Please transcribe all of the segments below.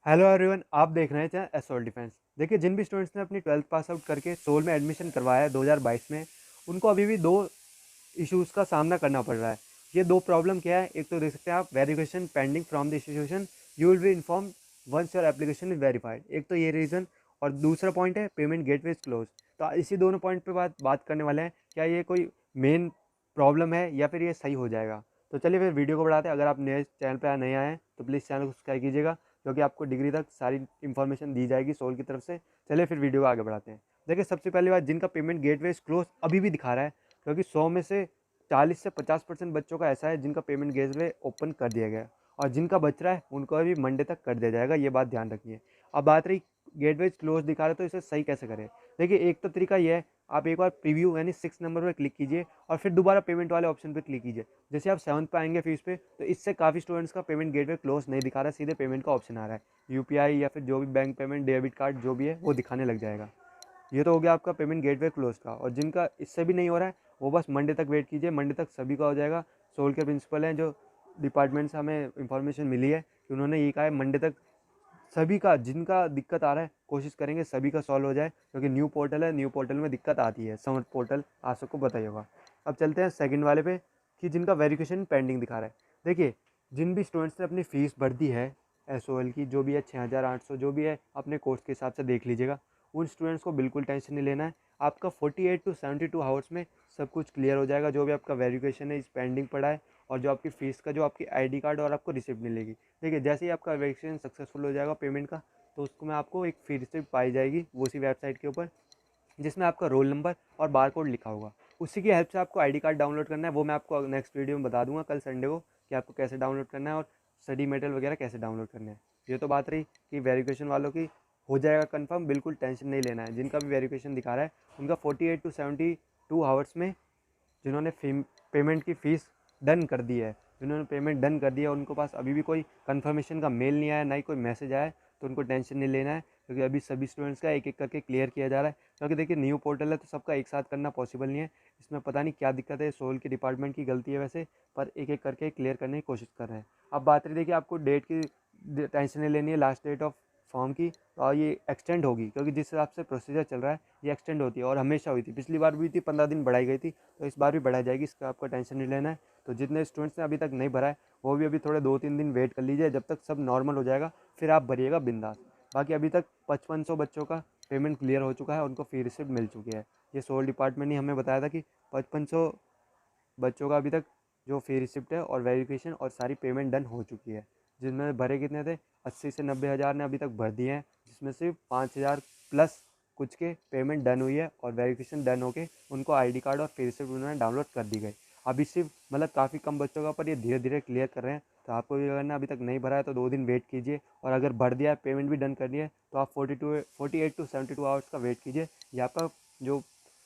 Hello everyone, आप देख रहे हैं चैनल एसोल डिफेंस। देखिए, जिन भी स्टूडेंट्स ने अपनी 12th पास आउट करके सोल में एडमिशन करवाया है 2022 में, उनको अभी भी दो इश्यूज़ का सामना करना पड़ रहा है। ये दो प्रॉब्लम क्या है? एक तो देख सकते हैं आप, verification pending from the institution, you will be inform once your application is verified. एक तो ये रीज़न, और दूसरा पॉइंट है पेमेंट गेटवे इज क्लोज। तो इसी दोनों पॉइंट पे बात करने वाले हैं। क्या ये कोई मेन प्रॉब्लम है या फिर ये सही हो जाएगा? तो चलिए फिर वीडियो को बढ़ाते हैं। अगर आप नए चैनल पर नए आए हैं तो प्लीज़ चैनल को सब्सक्राइब कीजिएगा, क्योंकि आपको डिग्री तक सारी इन्फॉर्मेशन दी जाएगी सोल की तरफ से। चलिए फिर वीडियो को आगे बढ़ाते हैं। देखिए, सबसे पहली बात, जिनका पेमेंट गेटवे इज क्लोज अभी भी दिखा रहा है, क्योंकि 100 में से 40 से 50% बच्चों का ऐसा है जिनका पेमेंट गेटवे ओपन कर दिया गया है, और जिनका बच रहा है उनको अभी मंडे तक कर दिया जाएगा। ये बात ध्यान रखिए। अब बात रही गेटवे क्लोज दिखा रहे, तो इसे सही कैसे करें? देखिए, एक तो तरीका ये है, आप एक बार प्रीव्यू यानी 6 नंबर पर क्लिक कीजिए और फिर दोबारा पेमेंट वाले ऑप्शन पर क्लिक कीजिए। जैसे आप 7th पे आएंगे फीस पे, तो इससे काफ़ी स्टूडेंट्स का पेमेंट गेटवे क्लोज नहीं दिखा रहा है, सीधे पेमेंट का ऑप्शन आ रहा है। यूपीआई या फिर जो भी बैंक पेमेंट, डेबिट कार्ड जो भी है वो दिखाने लग जाएगा। ये तो हो गया आपका पेमेंट गेटवे क्लोज का। और जिनका इससे भी नहीं हो रहा है, वो बस मंडे तक वेट कीजिए, मंडे तक सभी का हो जाएगा। सोल के प्रिंसिपल हैं जो डिपार्टमेंट से हमें इंफॉर्मेशन मिली है कि उन्होंने ये कहा है मंडे तक सभी का, जिनका दिक्कत आ रहा है, कोशिश करेंगे सभी का सॉल्व हो जाए, क्योंकि न्यू पोर्टल है, न्यू पोर्टल में दिक्कत आती है। समर पोर्टल आप सबको बताइए होगा। अब चलते हैं सेकंड वाले पे, कि जिनका वेरिफिकेशन पेंडिंग दिखा रहा है। देखिए, जिन भी स्टूडेंट्स ने अपनी फ़ीस भर दी है एसओएल की, जो भी है 6,800 जो भी है, अपने कोर्स के हिसाब से देख लीजिएगा। उन स्टूडेंट्स को बिल्कुल टेंशन नहीं लेना है। आपका 48 टू 72 आवर्स में सब कुछ क्लियर हो जाएगा। जो भी आपका वेरिफिकेशन है इस पेंडिंग पड़ा है, और जो आपकी फ़ीस का, जो आपकी आईडी कार्ड और आपको रिसिप्ट मिलेगी। देखिए, जैसे ही आपका वेरिफिकेशन सक्सेसफुल हो जाएगा पेमेंट का, तो उसको में आपको एक फ़ी रिसिप्ट पाई जाएगी वो उसी वेबसाइट के ऊपर, जिसमें आपका रोल नंबर और बार कोड लिखा होगा। उसी की हेल्प से आपको आईडी कार्ड डाउनलोड करना है। वो मैं आपको नेक्स्ट वीडियो में बता दूंगा कल संडे को, कि आपको कैसे डाउनलोड करना है और स्टडी मटेरियल वगैरह कैसे डाउनलोड करने हैं। ये तो बात रही कि वेरिफिकेशन वालों की हो जाएगा कंफर्म, बिल्कुल टेंशन नहीं लेना है। जिनका भी वेरिफिकेशन दिखा रहा है उनका 48 टू 72 आवर्स में, जिन्होंने पेमेंट की फ़ीस डन कर दी है, जिन्होंने पेमेंट डन कर दिया, उनको पास अभी भी कोई कंफर्मेशन का मेल नहीं आया, ना ही कोई मैसेज आया है, तो उनको टेंशन नहीं लेना है, क्योंकि अभी सभी स्टूडेंट्स का एक एक करके क्लियर किया जा रहा है। क्योंकि देखिए, न्यू पोर्टल है तो सबका एक साथ करना पॉसिबल नहीं है। इसमें पता नहीं क्या दिक्कत है, सोल के डिपार्टमेंट की गलती है वैसे, पर एक एक करके क्लियर करने की कोशिश कर रहे हैं। अब बात रही, देखिए, आपको डेट की टेंशन नहीं लेनी है, लास्ट डेट ऑफ फॉर्म की। और ये एक्सटेंड होगी, क्योंकि जिस हिसाब से प्रोसीजर चल रहा है ये एक्सटेंड होती है, और हमेशा हुई थी, पिछली बार भी थी, 15 दिन बढ़ाई गई थी, तो इस बार भी बढ़ाई जाएगी। इसका आपको टेंशन नहीं लेना है। तो जितने स्टूडेंट्स ने अभी तक नहीं भरा है, वो भी अभी थोड़े 2-3 दिन वेट कर लीजिए, जब तक सब नॉर्मल हो जाएगा फिर आप भरिएगा बिंदास। बाकी अभी तक 5500 बच्चों का पेमेंट क्लियर हो चुका है, उनको फ़ी रिसिप्ट मिल चुकी है। ये सोल डिपार्टमेंट ने हमें बताया था कि 5500 बच्चों का अभी तक जो फ़ी रिसिप्ट है और वेरिफिकेशन और सारी पेमेंट डन हो चुकी है। जिनमें भरे कितने थे, 80 से 90 हज़ार ने अभी तक भर दिए हैं, जिसमें से 5,000 प्लस कुछ के पेमेंट डन हुई है, और वेरिफिकेशन डन होके उनको आईडी कार्ड और फ़ी रिसिप्ट उन्होंने डाउनलोड कर दी गई। अभी सिर्फ मतलब काफ़ी कम बच्चों का, पर ये धीरे धीरे क्लियर कर रहे हैं। तो आपको भी अगर ना अभी तक नहीं भरा है तो 2 दिन वेट कीजिए, और अगर भर दिया है, पेमेंट भी डन कर दिया है, तो आप 48 टू 72 आवर्स का वेट कीजिए। ये आपका जो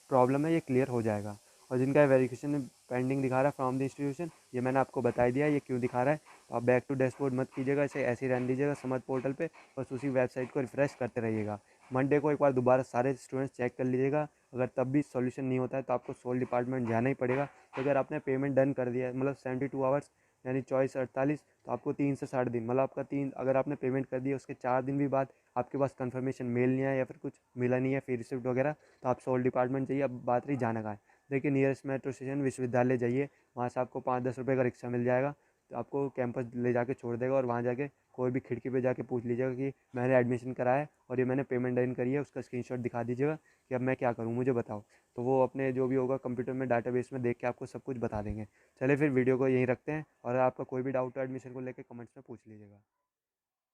प्रॉब्लम है ये क्लियर हो जाएगा। और जिनका वेरिफिकेशन पेंडिंग दिखा रहा है फ्रॉम द इंस्टीट्यूशन, ये मैंने आपको बता दिया है ये क्यों दिखा रहा है। तो आप बैक टू डैशबोर्ड मत कीजिएगा, इसे ऐसे ही रहने दीजिएगा समझ पोर्टल पे, बस उसी वेबसाइट को रिफ्रेश करते रहिएगा। मंडे को एक बार दोबारा सारे स्टूडेंट्स चेक कर लीजिएगा। अगर तब भी सॉल्यूशन नहीं होता है तो आपको सोल डिपार्टमेंट जाना ही पड़ेगा। तो अगर आपने पेमेंट डन कर दिया है, मतलब 72 आवर्स यानी 24 से 48, तो आपको 3 से 7 दिन, मतलब आपका 3, अगर आपने पेमेंट कर दिया उसके 4 दिन भी बाद आपके पास कंफर्मेशन मेल नहीं आया या फिर कुछ मिला नहीं है, फिर रिसिप्ट वगैरह, तो आप सोल डिपार्टमेंट चाहिए। अब बात रही जाना कहाँ है, देखिए, नियरेस्ट मेट्रो स्टेशन विश्वविद्यालय जाइए, वहाँ से आपको 5-10 रुपये का रिक्शा मिल जाएगा, तो आपको कैंपस ले जाके छोड़ देगा, और वहाँ जाके कोई भी खिड़की पे जाके पूछ लीजिएगा कि मैंने एडमिशन कराया है और ये मैंने पेमेंट डन करी है, उसका स्क्रीनशॉट दिखा दीजिएगा कि अब मैं क्या करूँ, मुझे बताओ। तो वो अपने जो भी होगा कंप्यूटर में डाटाबेस में देख के आपको सब कुछ बता देंगे। चलिए फिर वीडियो को यहीं रखते हैं, और आपका कोई भी डाउट हो एडमिशन को लेकर कमेंट्स में पूछ लीजिएगा।